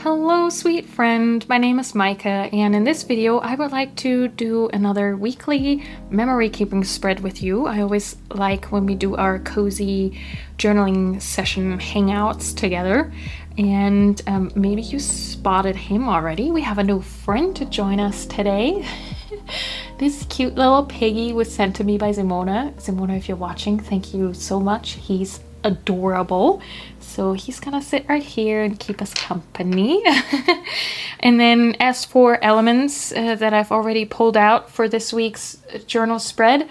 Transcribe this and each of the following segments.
Hello, sweet friend. My name is Micah, and in this video, I would like to do another weekly memory keeping spread with you. I always like when we do our cozy journaling session hangouts together. And maybe you spotted him already. We have a new friend to join us today. This cute little piggy was sent to me by Simone. Simone, if you're watching, thank you so much. He's adorable. So he's gonna sit right here and keep us company. And then as for elements that I've already pulled out for this week's journal spread,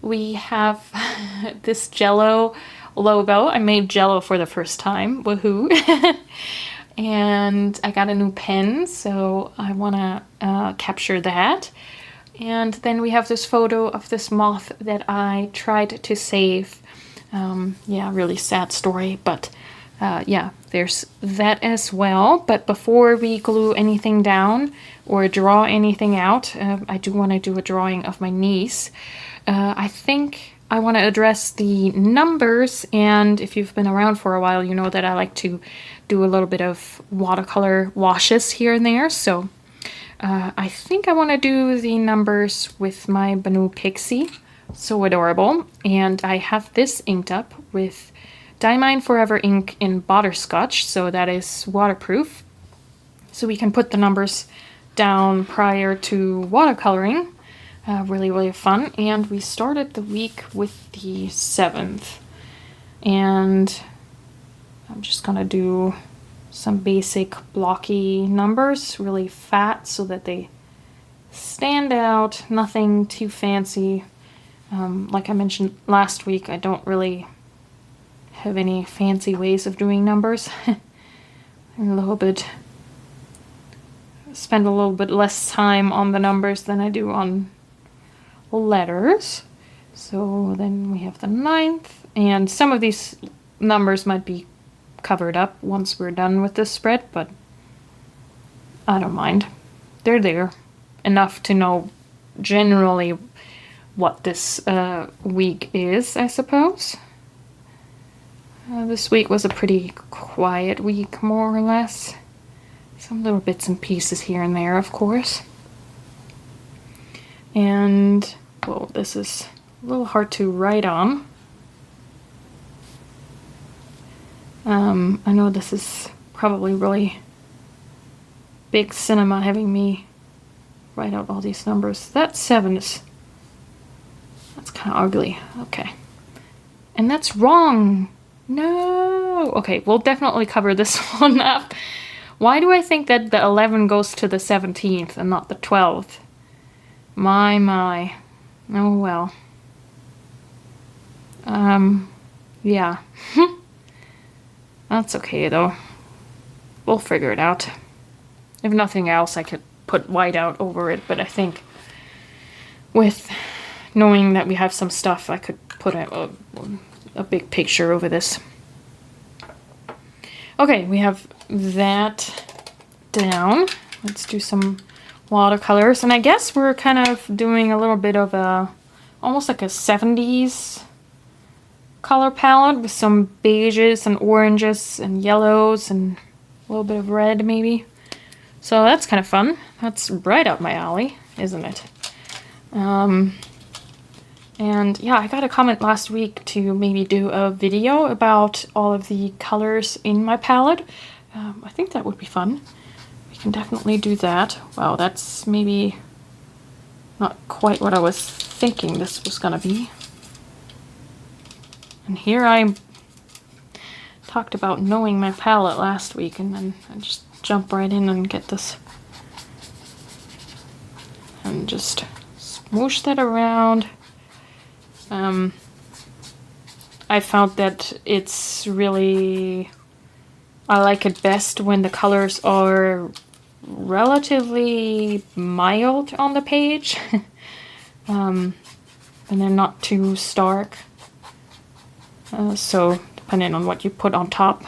we have this Jello logo. I made Jello for the first time, woohoo. And I got a new pen, so I wanna capture that. And then we have this photo of this moth that I tried to save. Yeah, really sad story, but yeah, there's that as well. But before we glue anything down or draw anything out, I do want to do a drawing of my niece. I think I want to address the numbers, and if you've been around for a while, you know that I like to do a little bit of watercolor washes here and there. So I think I want to do the numbers with my Benu Pixie. So adorable. And I have this inked up with Diamine Forever ink in butterscotch, so that is waterproof. So we can put the numbers down prior to watercoloring. Really, really fun. And we started the week with the 7th. And I'm just gonna do some basic blocky numbers, really fat so that they stand out, nothing too fancy. Like I mentioned last week, I don't really have any fancy ways of doing numbers. Spend a little bit less time on the numbers than I do on letters. So then we have the 9th, and some of these numbers might be covered up once we're done with this spread, but I don't mind. They're there enough to know generally what this week is, I suppose. This week was a pretty quiet week, more or less. Some little bits and pieces here and there, of course. And, well, this is a little hard to write on. I know this is probably really big cinema having me write out all these numbers. That 7 is... that's kind of ugly. Okay. And that's wrong. No. Okay, we'll definitely cover this one up. Why do I think that the 11 goes to the 17th and not the 12th? My. Oh, well. Yeah. That's okay, though. We'll figure it out. If nothing else, I could put white out over it, but I think with knowing that we have some stuff, I could put a big picture over this. Okay, we have that down. Let's do some watercolors. And I guess we're kind of doing a little bit of almost like a 70s color palette with some beiges and oranges and yellows and a little bit of red maybe. So that's kind of fun. That's right up my alley, isn't it? And yeah, I got a comment last week to maybe do a video about all of the colors in my palette. I think that would be fun. We can definitely do that. Wow, that's maybe not quite what I was thinking this was gonna be. And here I talked about knowing my palette last week, and then I just jump right in and get this. And just smoosh that around. I found that it's really, I like it best when the colors are relatively mild on the page. And they're not too stark. So depending on what you put on top.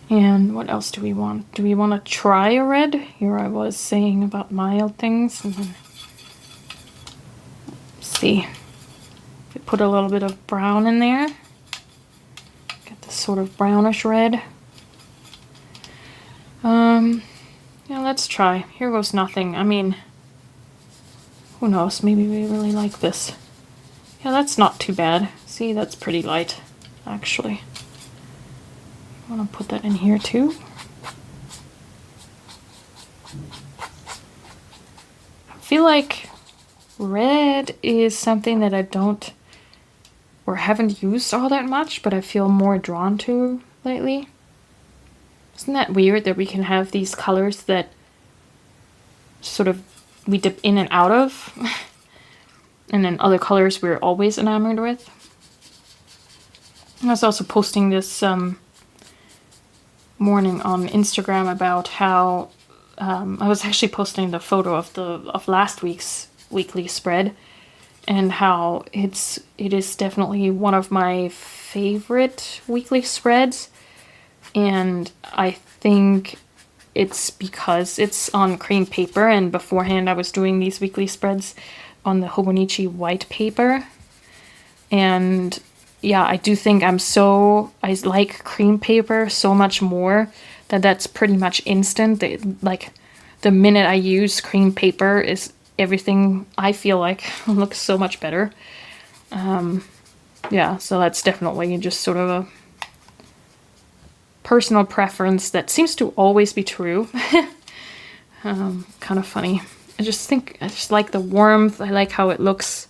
And what else do we want? Do we want to try a red? Here I was saying about mild things. And then, let's see. We put a little bit of brown in there. Get this sort of brownish red. Yeah, let's try. Here goes nothing. I mean, who knows? Maybe we really like this. Yeah, that's not too bad. See, that's pretty light, actually. I want to put that in here too. I feel like red is something that I don't or haven't used all that much, but I feel more drawn to lately. Isn't that weird that we can have these colors that sort of we dip in and out of, and then other colors we're always enamored with? I was also posting this morning on Instagram about how I was actually posting the photo of last week's weekly spread, and how it is definitely one of my favorite weekly spreads, and I think it's because it's on cream paper, and beforehand I was doing these weekly spreads on the Hobonichi white paper. And yeah, I do think I like cream paper so much more that's pretty much instant. Like the minute I use cream paper is everything I feel like looks so much better. Yeah, so that's definitely just sort of a personal preference that seems to always be true. Kind of funny. I just like the warmth. I like how it looks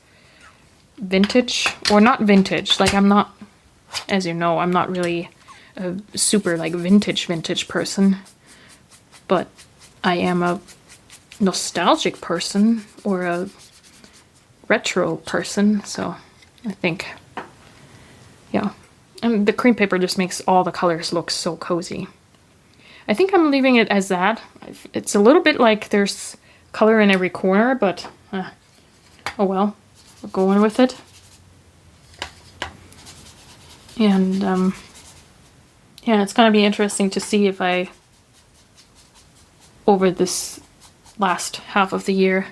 vintage, or not vintage. Like, I'm not, as you know, I'm not really a super like vintage person, but I am a nostalgic person or a retro person, so I think, yeah. And the cream paper just makes all the colors look so cozy. I think I'm leaving it as that. It's a little bit like there's color in every corner, but oh well, we're going with it. And yeah, it's gonna be interesting to see if over this last half of the year,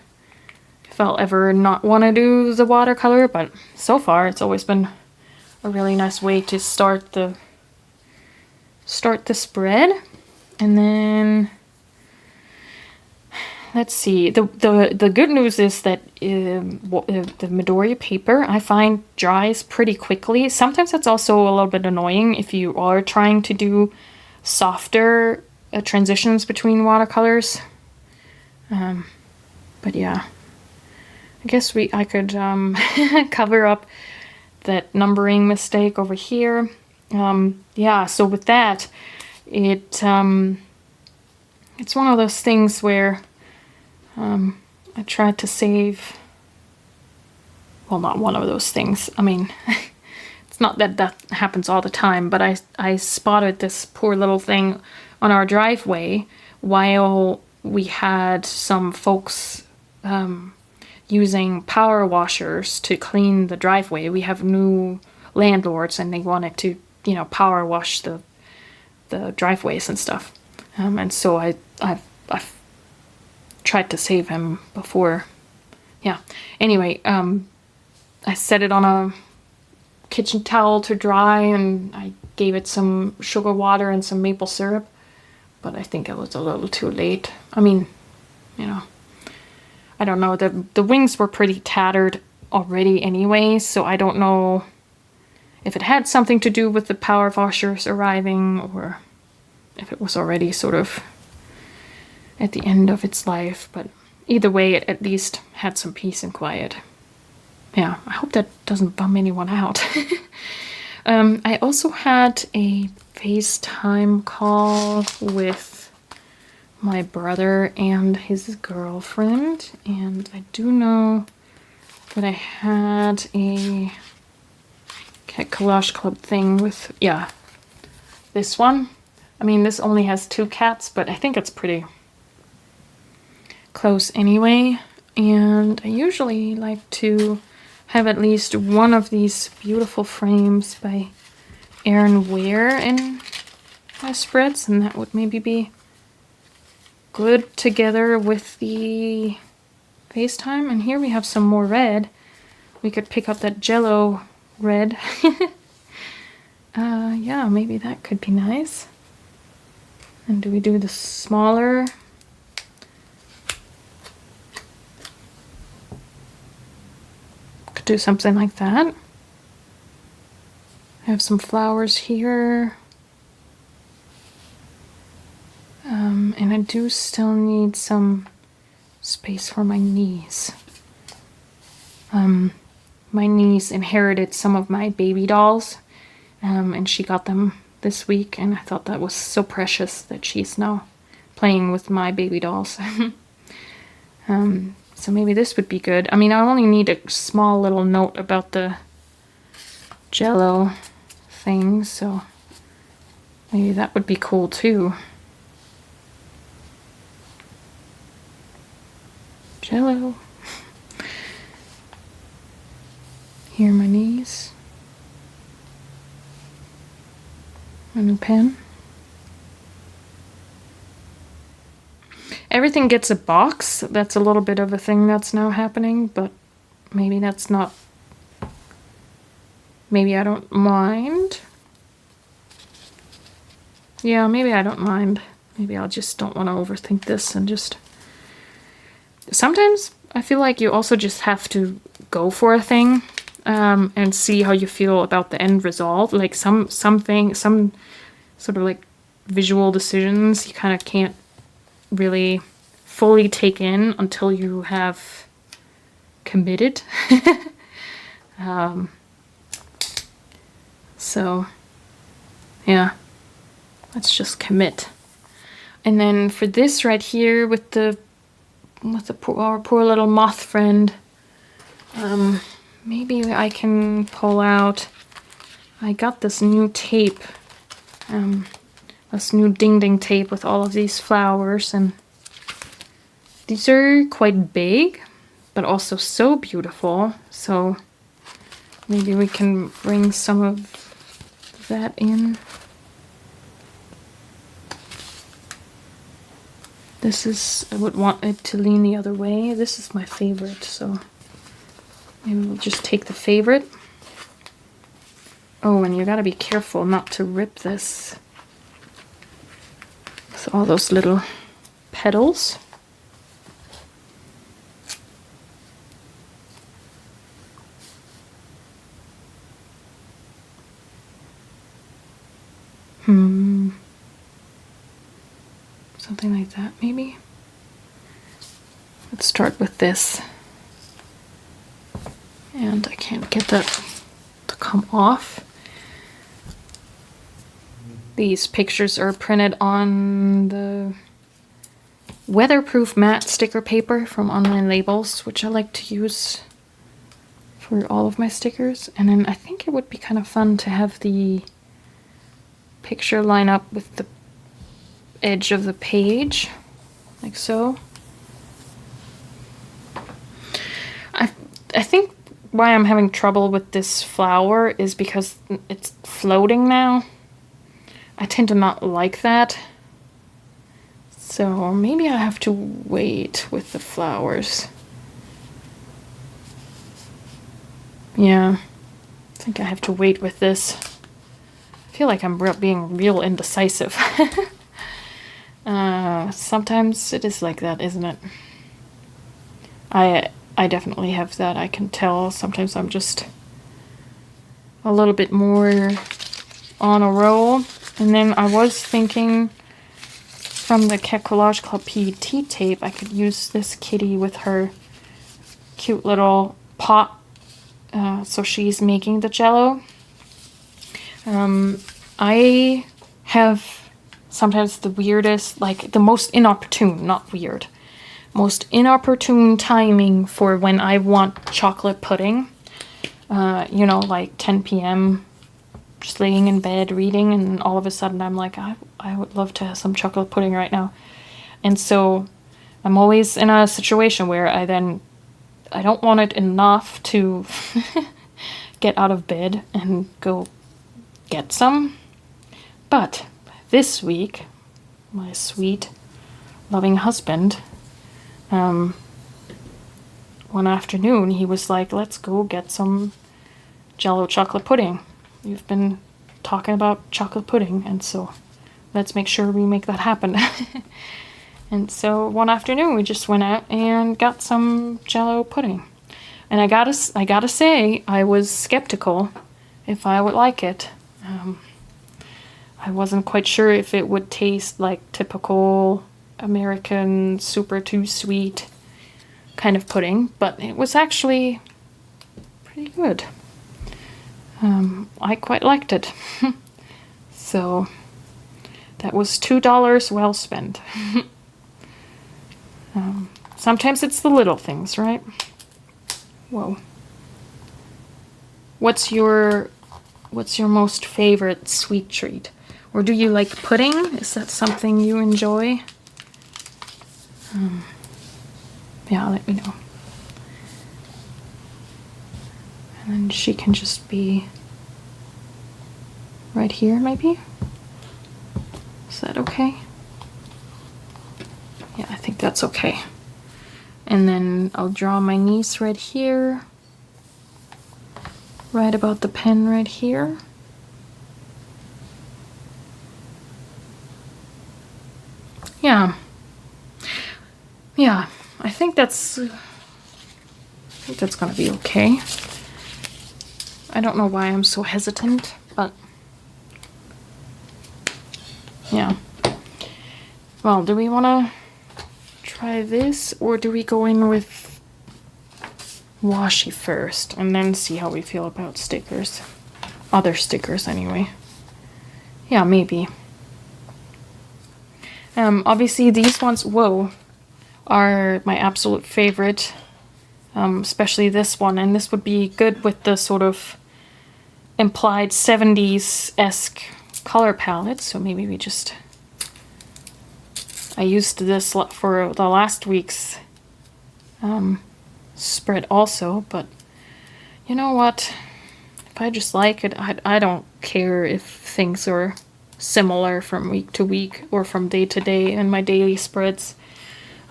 if I'll ever not want to do the watercolor, but so far it's always been a really nice way to start the spread. And then let's see, the good news is that the Midori paper I find dries pretty quickly. Sometimes that's also a little bit annoying if you are trying to do softer transitions between watercolors. But yeah, I guess I could cover up that numbering mistake over here. Yeah, so with that, it's one of those things where I tried to save, well, not one of those things. I mean, it's not that happens all the time, but I spotted this poor little thing on our driveway while we had some folks using power washers to clean the driveway. We have new landlords and they wanted to, power wash the driveways and stuff. And so I've tried to save him before. Yeah. Anyway, I set it on a kitchen towel to dry, and I gave it some sugar water and some maple syrup, but I think it was a little too late. I mean, I don't know. The wings were pretty tattered already anyway, so I don't know if it had something to do with the power washers arriving, or if it was already sort of at the end of its life. But either way, it at least had some peace and quiet. Yeah, I hope that doesn't bum anyone out. I also had a FaceTime call with my brother and his girlfriend, and I do know that I had a Cat Collage Club thing with, yeah, this one. I mean, this only has 2 cats, but I think it's pretty close anyway. And I usually like to have at least one of these beautiful frames by Erin Ware in my spreads, and that would maybe be good together with the FaceTime. And here we have some more red. We could pick up that Jello red. Yeah, maybe that could be nice. And do we do the smaller? Could do something like that. I have some flowers here. And I do still need some space for my niece. My niece inherited some of my baby dolls, and she got them this week, and I thought that was so precious that she's now playing with my baby dolls. So maybe this would be good. I mean, I only need a small little note about the Jello thing, so maybe that would be cool too. Jello. Here, my niece. My new pen. Everything gets a box. That's a little bit of a thing that's now happening, but maybe that's not... Maybe I don't mind. Yeah, maybe I don't mind. Maybe I just don't want to overthink this and just... Sometimes I feel like you also just have to go for a thing and see how you feel about the end result. Like some sort of like visual decisions you kind of can't really fully take in until you have committed. So yeah, let's just commit. And then for this right here with our poor little moth friend, maybe I can pull out, I got this new tape, this new ding ding tape with all of these flowers, and these are quite big but also so beautiful, so maybe we can bring some of that in. This is, I would want it to lean the other way. This is my favorite, so maybe we'll just take the favorite. Oh, and you gotta be careful not to rip this with all those little petals. Something like that, maybe. Let's start with this. And I can't get that to come off. These pictures are printed on the weatherproof matte sticker paper from Online Labels, which I like to use for all of my stickers. And then I think it would be kind of fun to have the picture line up with the edge of the page, like so. I think why I'm having trouble with this flower is because it's floating now. I tend to not like that. So maybe I have to wait with the flowers. Yeah, I think I have to wait with this. I feel like I'm being real indecisive. Sometimes it is like that, isn't it? I definitely have that. I can tell sometimes I'm just a little bit more on a roll. And then I was thinking from the Cat Collage Club PET tape, I could use this kitty with her cute little pot. So she's making the Jello. I have sometimes the weirdest, like the most inopportune, not weird, most inopportune timing for when I want chocolate pudding. You know, like 10 p.m. just laying in bed reading, and all of a sudden I'm like, I would love to have some chocolate pudding right now. And so I'm always in a situation where I don't want it enough to get out of bed and go get some. But this week, my sweet, loving husband, one afternoon, he was like, let's go get some Jello chocolate pudding. You've been talking about chocolate pudding, and so let's make sure we make that happen. And so one afternoon we just went out and got some Jell-O pudding. And I gotta say, I was skeptical if I would like it. I wasn't quite sure if it would taste like typical American super too sweet kind of pudding, but it was actually pretty good. I quite liked it. So that was $2 well spent. Sometimes it's the little things, right? Whoa. What's your most favorite sweet treat? Or do you like pudding? Is that something you enjoy? Yeah, let me know. And then she can just be right here, maybe? Is that okay? Yeah, I think that's okay. And then I'll draw my niece right here. Right about the pen right here. Yeah. Yeah, I think that's gonna be okay. I don't know why I'm so hesitant, but yeah. Well, do we want to try this, or do we go in with washi first and then see how we feel about stickers? Other stickers, anyway. Yeah, maybe. Obviously these ones, whoa, are my absolute favorite. Especially this one, and this would be good with the sort of implied 70s-esque color palette, so maybe we just... I used this for the last week's spread also, but you know what? If I just like it, I don't care if things are similar from week to week or from day to day in my daily spreads.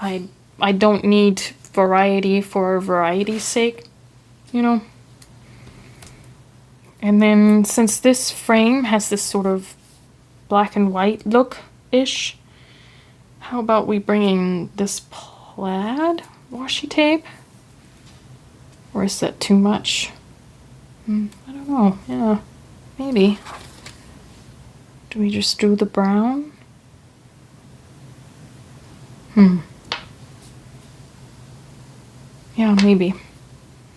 I don't need variety for variety's sake, you know? And then since this frame has this sort of black and white look-ish, how about we bring in this plaid washi tape? Or is that too much? I don't know. Yeah, maybe. Do we just do the brown? Yeah, maybe.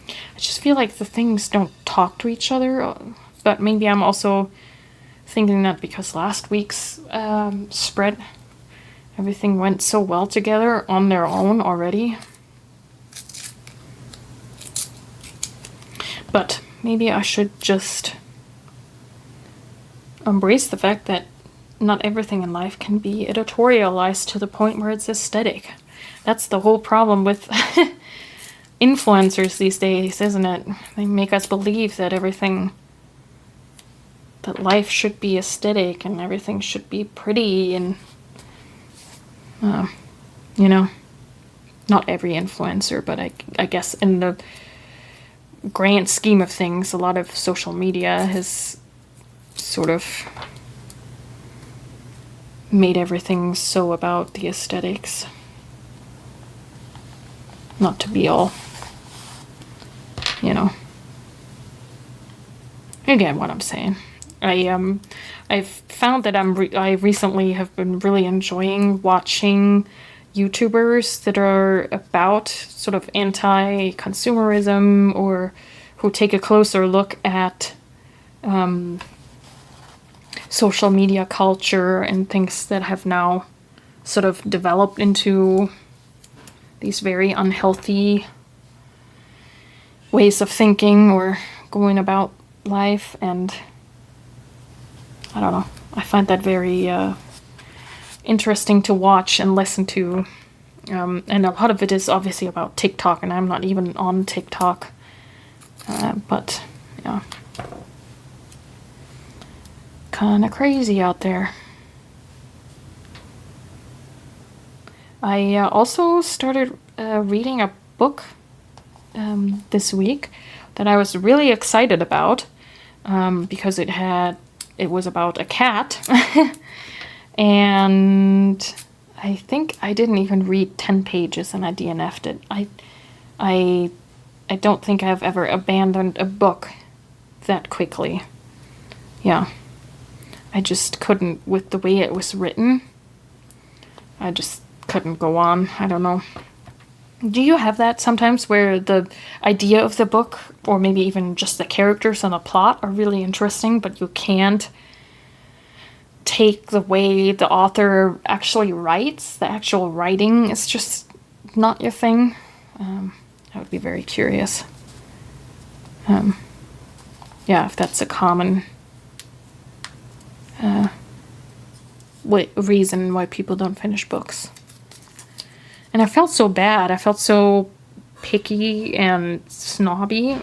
I just feel like the things don't talk to each other, but maybe I'm also thinking that because last week's spread, everything went so well together on their own already. But maybe I should just embrace the fact that not everything in life can be editorialized to the point where it's aesthetic. That's the whole problem with influencers these days, isn't it? They make us believe that that life should be aesthetic and everything should be pretty, and you know, not every influencer, but I guess in the grand scheme of things, a lot of social media has sort of made everything so about the aesthetics. Not to be all, you know. You get what I'm saying. I've found that I recently have been really enjoying watching YouTubers that are about sort of anti-consumerism, or who take a closer look at social media culture and things that have now sort of developed into these very unhealthy ways of thinking or going about life. And I don't know, I find that very interesting to watch and listen to. And a lot of it is obviously about TikTok, and I'm not even on TikTok. But yeah, kind of crazy out there. I also started reading a book this week that I was really excited about, because it was about a cat. And I think I didn't even read 10 pages and I DNF'd it. I don't think I've ever abandoned a book that quickly. Yeah. I just couldn't, with the way it was written. I just couldn't go on. I don't know. Do you have that sometimes where the idea of the book, or maybe even just the characters and the plot, are really interesting, but you can't take the way the author actually writes? The actual writing is just not your thing? I would be very curious. Yeah, if that's a common reason why people don't finish books. And I felt so bad. I felt so picky and snobby.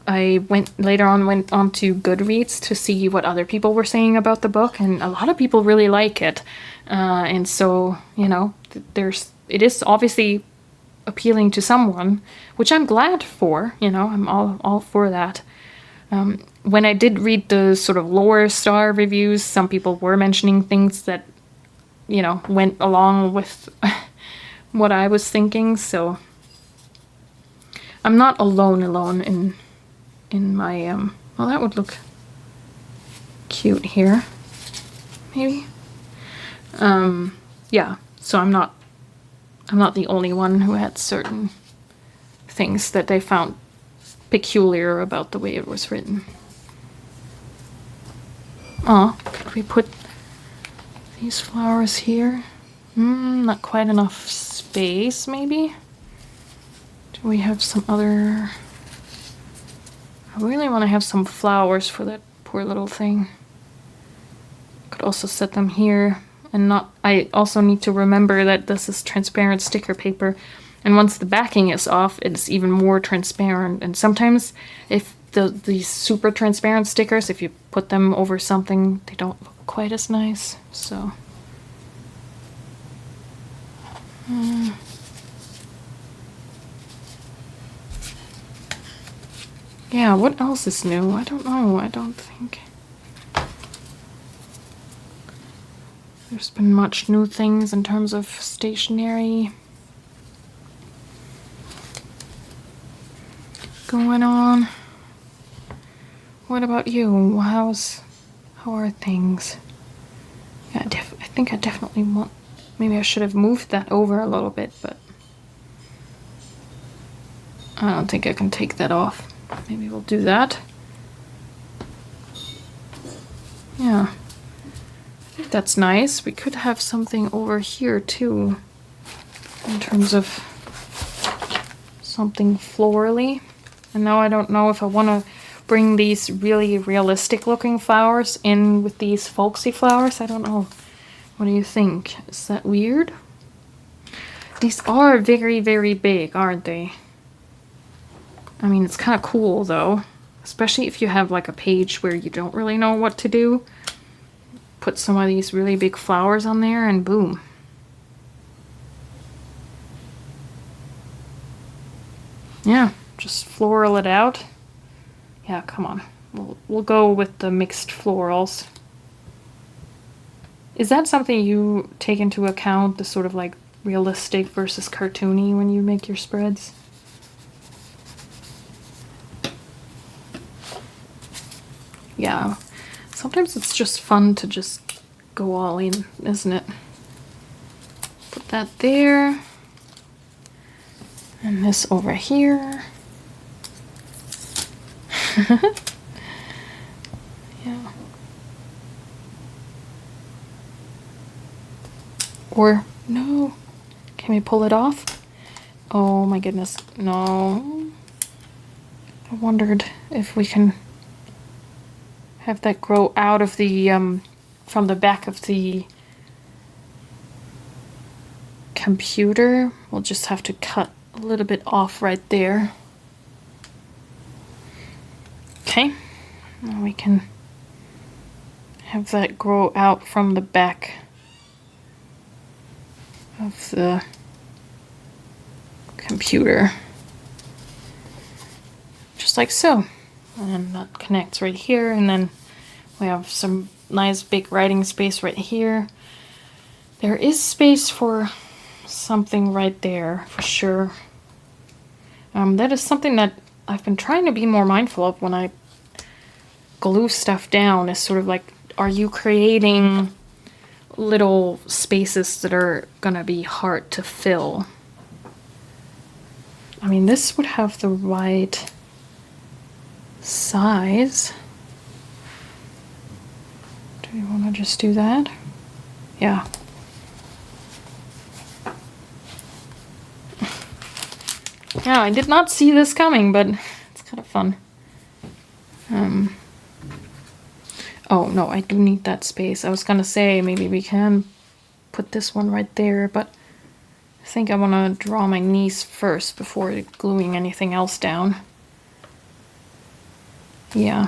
I went on to Goodreads to see what other people were saying about the book, and a lot of people really like it. And so, you know, it is obviously appealing to someone, which I'm glad for. You know, I'm all for that. When I did read the sort of lower star reviews, some people were mentioning things that, you know, went along with what I was thinking, so I'm not alone in my well, that would look cute here, maybe. Yeah, so I'm not the only one who had certain things that they found peculiar about the way it was written. Oh, could we put these flowers here? Not quite enough space, maybe? Do we have some other... I really want to have some flowers for that poor little thing. Could also set them here and not... I also need to remember that this is transparent sticker paper, and once the backing is off, it's even more transparent. And sometimes if these super transparent stickers, if you put them over something, they don't look quite as nice, so... Yeah, what else is new? I don't know. I don't think there's been much new things in terms of stationery going on. What about you? How are things? Yeah, I think I definitely want... Maybe I should have moved that over a little bit, but I don't think I can take that off. Maybe we'll do that. Yeah, I think that's nice. We could have something over here too, in terms of something florally. And now I don't know if I want to bring these really realistic looking flowers in with these folksy flowers. I don't know. What do you think? Is that weird? These are very, very big, aren't they? I mean, it's kind of cool though, especially if you have like a page where you don't really know what to do. Put some of these really big flowers on there and boom. Yeah, just floral it out. Yeah, come on. We'll go with the mixed florals. Is that something you take into account, the sort of like realistic versus cartoony when you make your spreads? Yeah, sometimes it's just fun to just go all in, isn't it? Put that there. And this over here. Yeah. Or, no. Can we pull it off? Oh my goodness, no. I wondered if we can have that grow out of the, from the back of the computer. We'll just have to cut a little bit off right there. Okay, now we can have that grow out from the back of the computer. Just like so. And that connects right here, and then we have some nice big writing space right here. There is space for something right there for sure. That is something that I've been trying to be more mindful of when I glue stuff down, is sort of like, are you creating little spaces that are gonna be hard to fill? I mean, this would have the right size. Do you want to just do that? Yeah. Yeah, I did not see this coming, but it's kind of fun. Oh no, I do need that space. I was gonna say maybe we can put this one right there, but I think I want to draw my niece first before gluing anything else down. Yeah.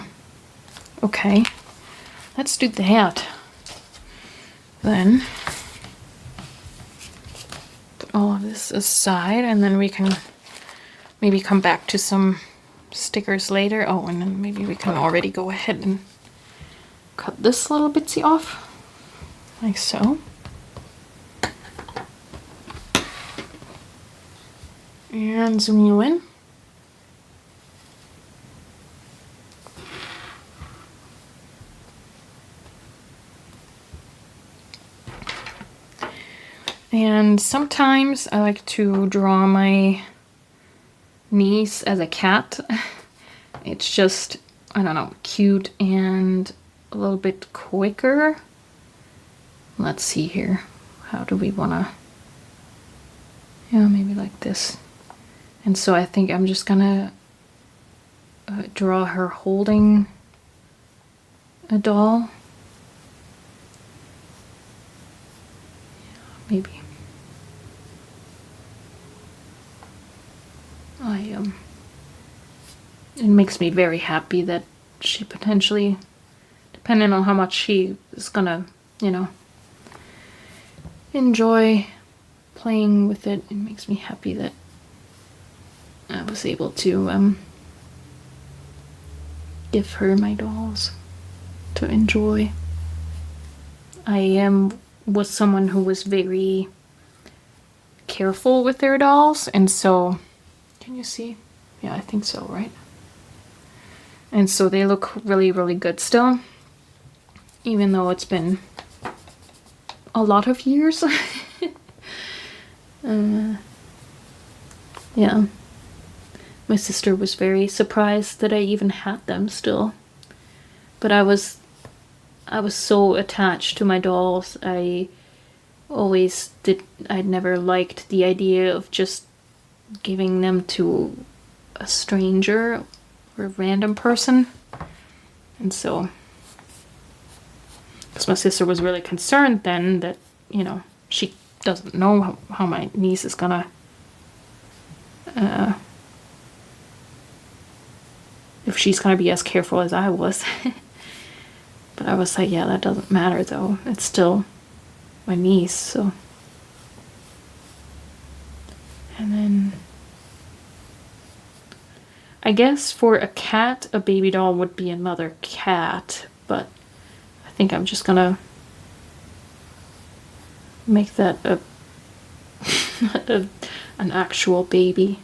Okay. Let's do that. Then put all of this aside, and then we can maybe come back to some stickers later. Oh, and then maybe we can already go ahead and cut this little bitsy off, like so. And zoom you in. And sometimes I like to draw my niece as a cat. It's just, I don't know, cute and a little bit quicker. Let's see here. How do we want to... Yeah, maybe like this. And so I think I'm just gonna draw her holding a doll. Yeah, maybe. It makes me very happy that she potentially, depending on how much she is gonna, you know, enjoy playing with it, it makes me happy that I was able to give her my dolls to enjoy. I was someone who was very careful with their dolls, and so, can you see? Yeah, I think so, right? And so they look really, really good still, even though it's been a lot of years. Yeah. My sister was very surprised that I even had them still. But I was so attached to my dolls. I'd never liked the idea of just giving them to a stranger or a random person. And so, because my sister was really concerned then that, you know, she doesn't know how my niece is gonna if she's gonna be as careful as I was. But I was like, yeah, that doesn't matter though. It's still my niece, so. And then I guess for a cat, a baby doll would be another cat, but I think I'm just gonna make that an actual baby.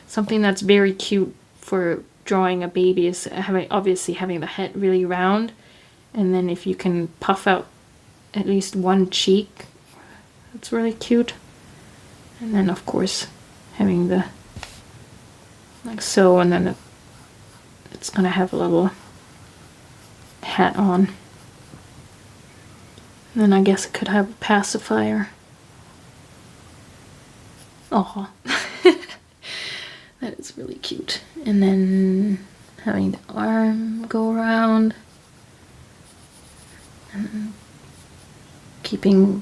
Something that's very cute for drawing a baby is obviously having the head really round, and then if you can puff out at least one cheek, that's really cute. And then of course having the like so, and then it's gonna have a little hat on. And then I guess it could have a pacifier. Oh, that is really cute. And then having the arm go around, and then keeping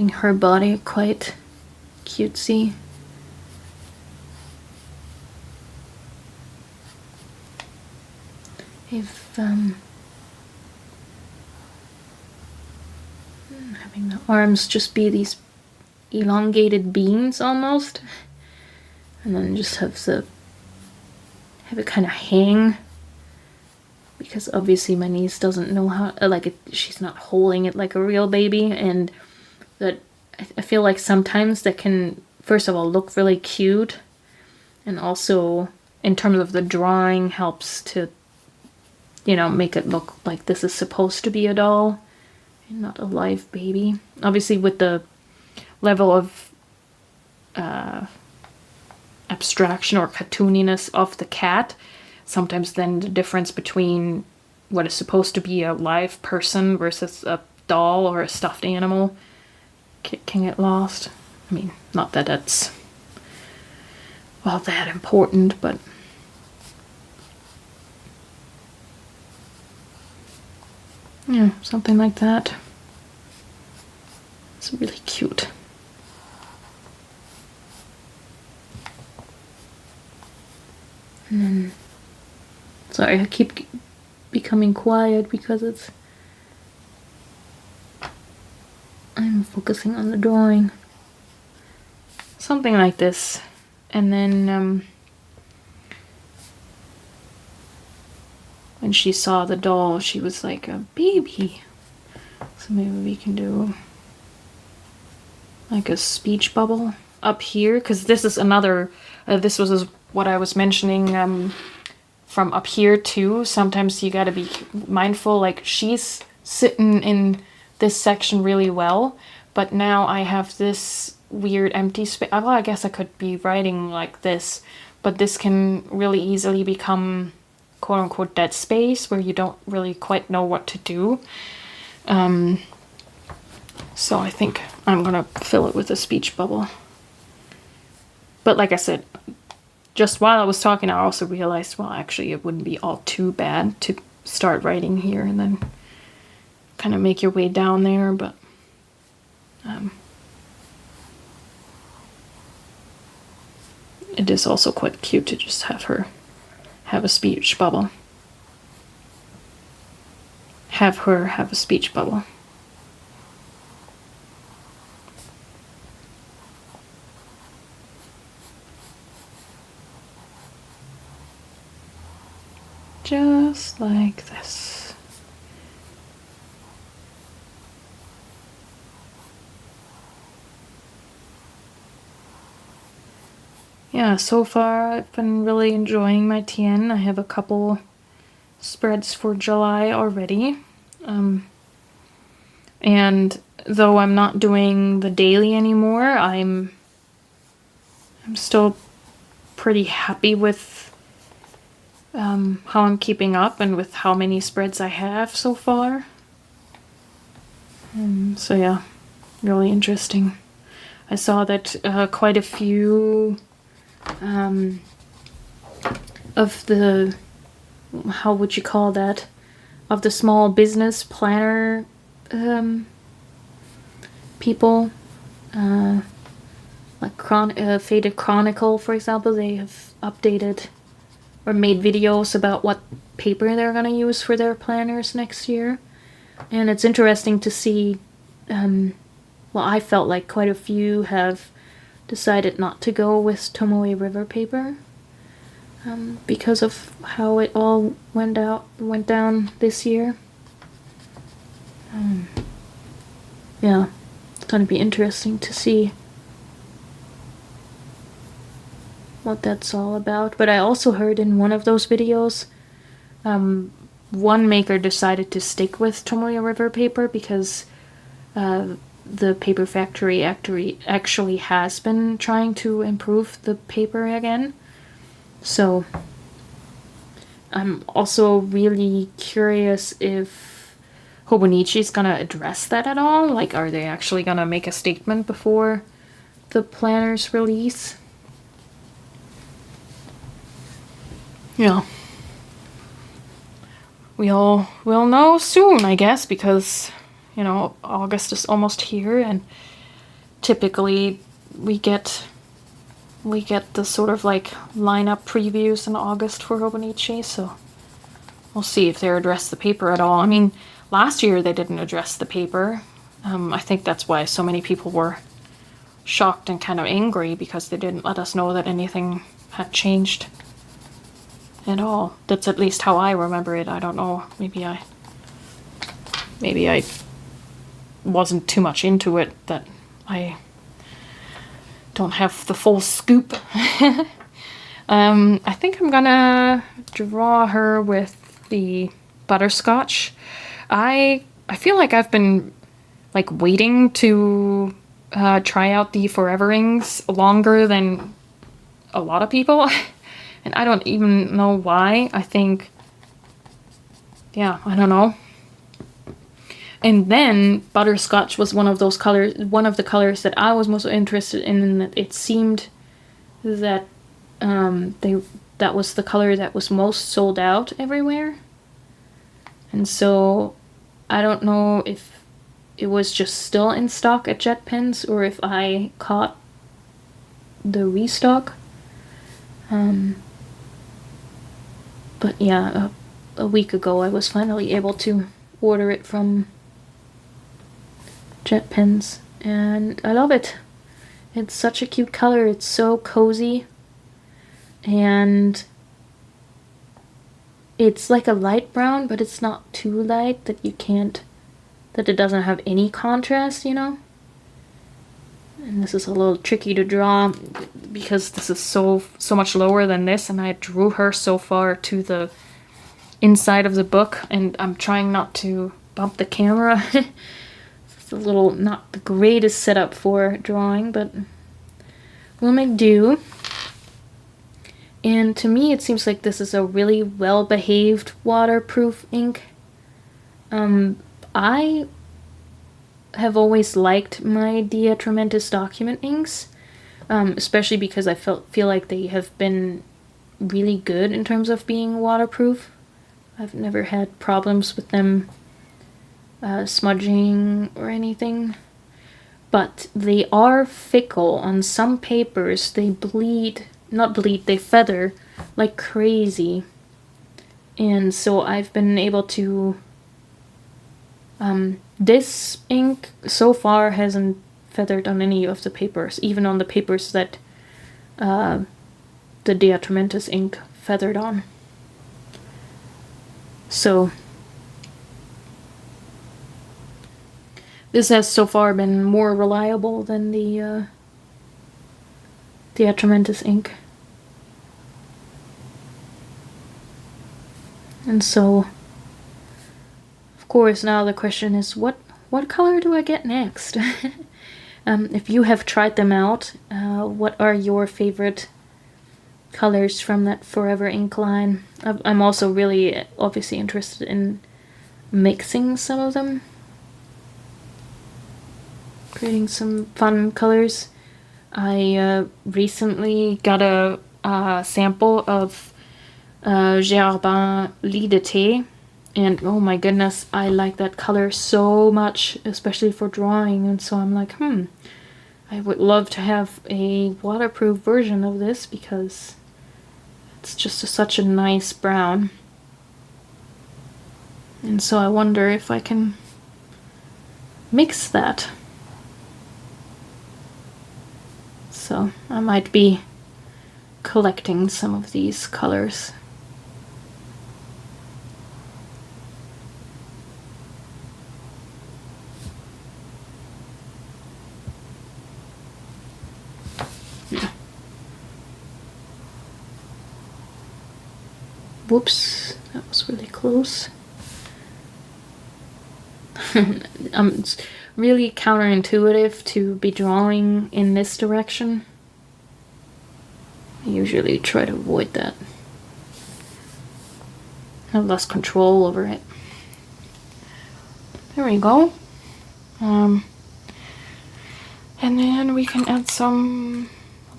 her body quite cutesy. If having the arms just be these elongated beans almost, and then just have the have it kind of hang, because obviously my niece doesn't know how, like, she's not holding it like a real baby, and that I feel like sometimes that can, first of all, look really cute, and also in terms of the drawing helps to, you know, make it look like this is supposed to be a doll and not a live baby. Obviously with the level of abstraction or cartooniness of the cat, sometimes then the difference between what is supposed to be a live person versus a doll or a stuffed animal can get lost. I mean, not that that's all that important, but yeah, something like that. It's really cute. And then, sorry, I keep becoming quiet because I'm focusing on the drawing. Something like this. And then when she saw the doll, she was like, a baby. So maybe we can do like a speech bubble up here, because this is another, this was what I was mentioning from up here too. Sometimes you gotta be mindful, like she's sitting in this section really well, but now I have this weird empty space. Well, I guess I could be writing like this, but this can really easily become quote unquote dead space where you don't really quite know what to do. So I think I'm gonna fill it with a speech bubble. But like I said, just while I was talking, I also realized, well, actually it wouldn't be all too bad to start writing here and then kind of make your way down there, but it is also quite cute to just have her have a speech bubble. Have her have a speech bubble. Just like this. Yeah, so far I've been really enjoying my TN. I have a couple spreads for July already. And though I'm not doing the daily anymore, I'm still pretty happy with how I'm keeping up and with how many spreads I have so far. So yeah, really interesting. I saw that quite a few of the, how would you call that, of the small business planner people, like Faded Chronicle, for example, they have updated or made videos about what paper they're going to use for their planners next year. And it's interesting to see, well, I felt like quite a few have decided not to go with Tomoe River paper because of how it all went down this year. Yeah, it's going to be interesting to see what that's all about. But I also heard in one of those videos, one maker decided to stick with Tomoe River paper because the paper factory actually has been trying to improve the paper again. So I'm also really curious if Hobonichi's gonna address that at all. Like, are they actually gonna make a statement before the planner's release? Yeah. We'll know soon, I guess, because, you know, August is almost here, and typically we get the sort of like lineup previews in August for Hobonichi, so we'll see if they address the paper at all. I mean, last year they didn't address the paper. I think that's why so many people were shocked and kind of angry, because they didn't let us know that anything had changed. at all. That's at least how I remember it. I don't know. Maybe I wasn't too much into it, that I don't have the full scoop. I think I'm gonna draw her with the butterscotch. I feel like I've been like waiting to try out the Forever Rings longer than a lot of people. And I don't even know why. I think, yeah, I don't know. And then butterscotch was one of those colors, one of the colors that I was most interested in, and that it seemed that that was the color that was most sold out everywhere. And so I don't know if it was just still in stock at Jet Pens or if I caught the restock. But yeah, a week ago I was finally able to order it from Jet Pens, and I love it. It's such a cute color. It's so cozy, and it's like a light brown, but it's not too light that it doesn't have any contrast, you know? And this is a little tricky to draw because this is so much lower than this, and I drew her so far to the inside of the book, and I'm trying not to bump the camera. It's a little not the greatest setup for drawing, but we'll make do. And to me, it seems like this is a really well-behaved waterproof ink. I have always liked my Dia Trementis document inks, especially because I feel like they have been really good in terms of being waterproof. I've never had problems with them smudging or anything, but they are fickle. On some papers they they feather like crazy, and so I've been able to this ink so far hasn't feathered on any of the papers, even on the papers that the Dia Trementis ink feathered on. So this has so far been more reliable than the Dia Trementis ink. And so, of course, now the question is, what color do I get next? If you have tried them out, what are your favorite colors from that Forever ink line? I'm also really obviously interested in mixing some of them, creating some fun colors. I recently got a sample of Gerbin Lit d'été, and oh my goodness, I like that color so much, especially for drawing, and so I'm like, I would love to have a waterproof version of this because it's just such a nice brown. And so I wonder if I can mix that. So I might be collecting some of these colors. Whoops, that was really close. It's really counterintuitive to be drawing in this direction. I usually try to avoid that. I have less control over it. There we go. And then we can add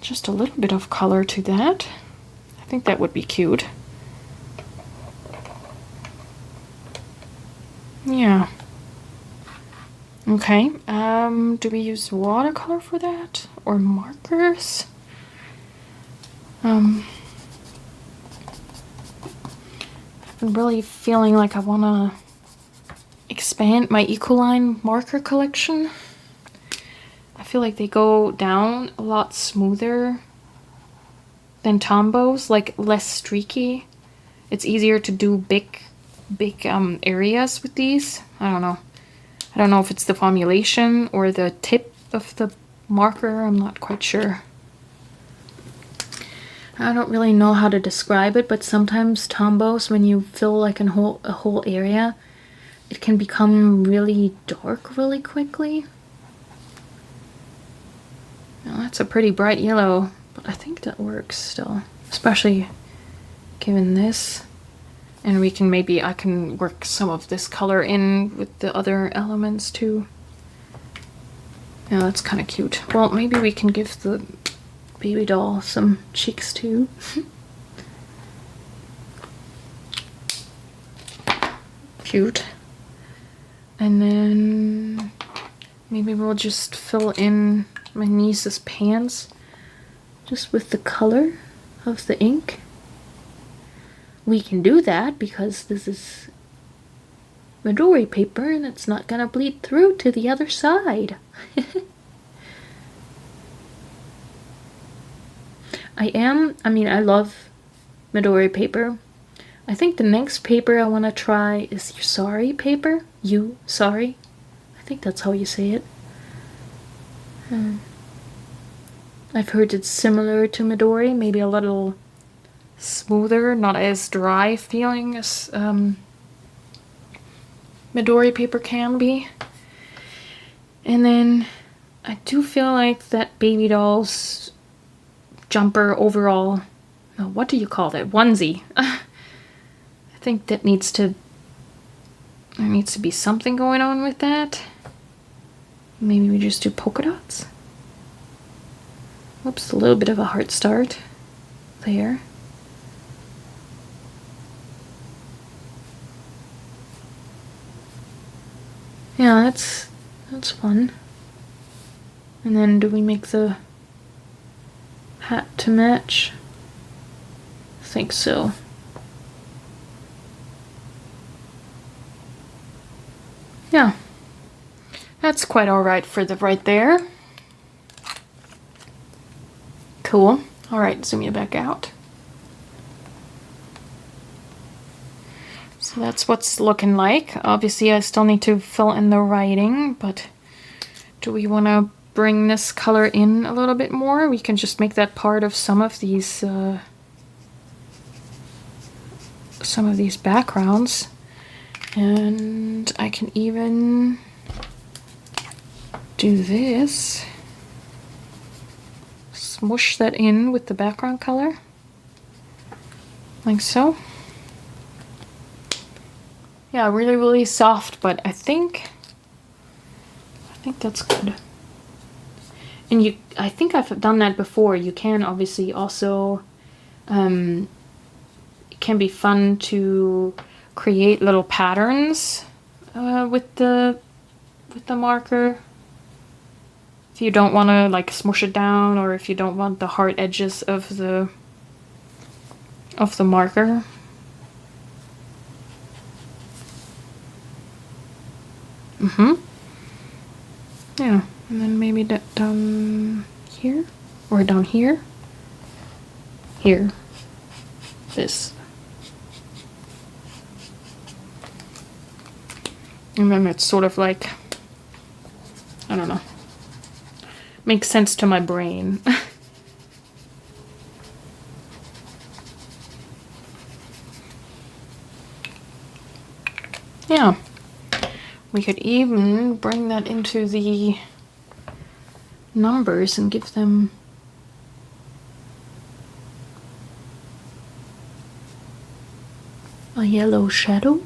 just a little bit of color to that. I think that would be cute. Yeah. Okay, do we use watercolor for that? Or markers? I've been really feeling like I want to expand my Ecoline marker collection. I feel like they go down a lot smoother than Tombows, like less streaky. it's easier to do big areas with these. I don't know. I don't know if it's the formulation or the tip of the marker. I'm not quite sure. I don't really know how to describe it, but sometimes Tombos, when you fill like a whole area, it can become really dark really quickly. Now that's a pretty bright yellow, but I think that works still, especially given this. And we can I can work some of this color in with the other elements too. Yeah, that's kind of cute. Well, maybe we can give the baby doll some cheeks too. Cute. And then maybe we'll just fill in my niece's pants just with the color of the ink. We can do that because this is Midori paper and it's not gonna bleed through to the other side. I love Midori paper. I think the next paper I want to try is Sorry paper. Sorry. I think that's how you say it. I've heard it's similar to Midori, maybe a little smoother, not as dry feeling as Midori paper can be. And then I do feel like that baby doll's jumper overall, what do you call that? Onesie. I think that there needs to be something going on with that. Maybe we just do polka dots. Oops, a little bit of a hard start there. Yeah, that's fun. And then do we make the hat to match? I think so. Yeah, that's quite alright for the right there. Cool. Alright, zoom you back out. So that's what's looking like. Obviously I still need to fill in the writing, but do we want to bring this color in a little bit more? We can just make that part of some of these backgrounds. And I can even do this. Smoosh that in with the background color. Like so. Yeah, really, really soft, but I think that's good. And I think I've done that before. You can obviously also, it can be fun to create little patterns with the marker. If you don't want to like smush it down, or if you don't want the hard edges of the marker. Yeah, and then maybe down here, or down here. Here. This. And then it's sort of like, I don't know. Makes sense to my brain. Yeah. We could even bring that into the numbers and give them a yellow shadow.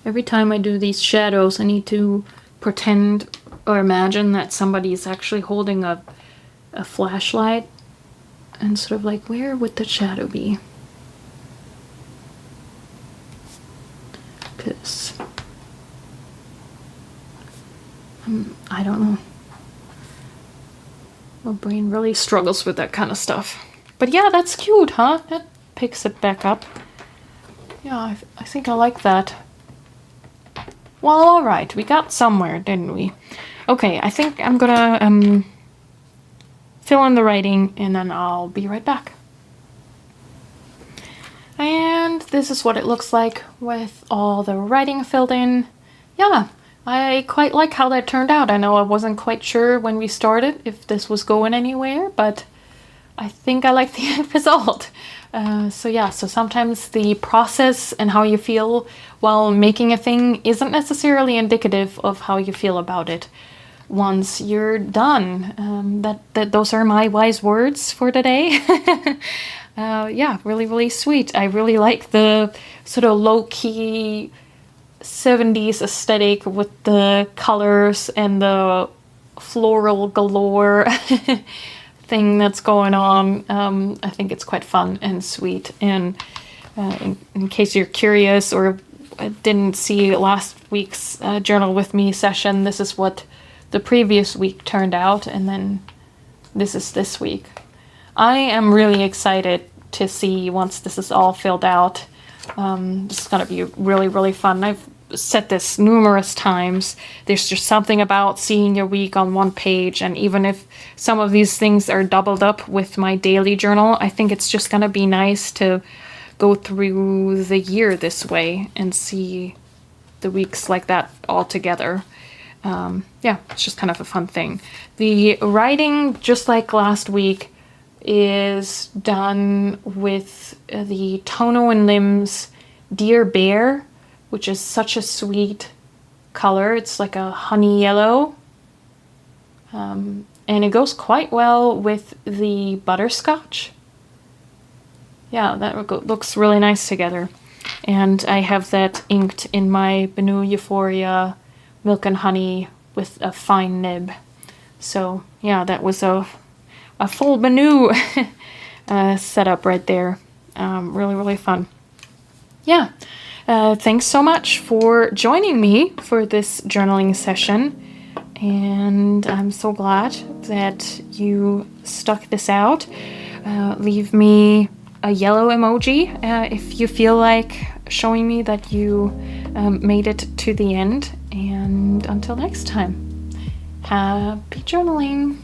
Every time I do these shadows, I need to pretend or imagine that somebody is actually holding a flashlight and sort of like, where would the shadow be? Because I don't know. My brain really struggles with that kind of stuff. But yeah, that's cute, huh? That picks it back up. Yeah, I think I like that. Well, alright, we got somewhere, didn't we? Okay, I think I'm gonna fill in the writing and then I'll be right back. this is what it looks like with all the writing filled in. Yeah, I quite like how that turned out. I know I wasn't quite sure when we started if this was going anywhere, but I think I like the end result. So sometimes the process and how you feel while making a thing isn't necessarily indicative of how you feel about it once you're done. Those are my wise words for today. Yeah, really, really sweet. I really like the sort of low-key 70s aesthetic with the colors and the floral galore thing that's going on. I think it's quite fun and sweet. And in case you're curious or didn't see last week's Journal With Me session, this is what the previous week turned out, and then this is this week. I am really excited to see once this is all filled out. This is going to be really, really fun. I've said this numerous times. There's just something about seeing your week on one page, and even if some of these things are doubled up with my daily journal, I think it's just going to be nice to go through the year this way and see the weeks like that all together. Yeah, it's just kind of a fun thing. The writing, just like last week, is done with the Tono and Limbs Dear Bear, which is such a sweet color. It's like a honey yellow. And it goes quite well with the butterscotch. Yeah, that looks really nice together. And I have that inked in my Benu Euphoria Milk&Honey with a fine nib. So yeah, that was a full Benu setup right there. Really, really fun. Yeah, thanks so much for joining me for this journaling session. And I'm so glad that you stuck this out. Leave me a yellow emoji if you feel like showing me that you made it to the end. And until next time, happy journaling!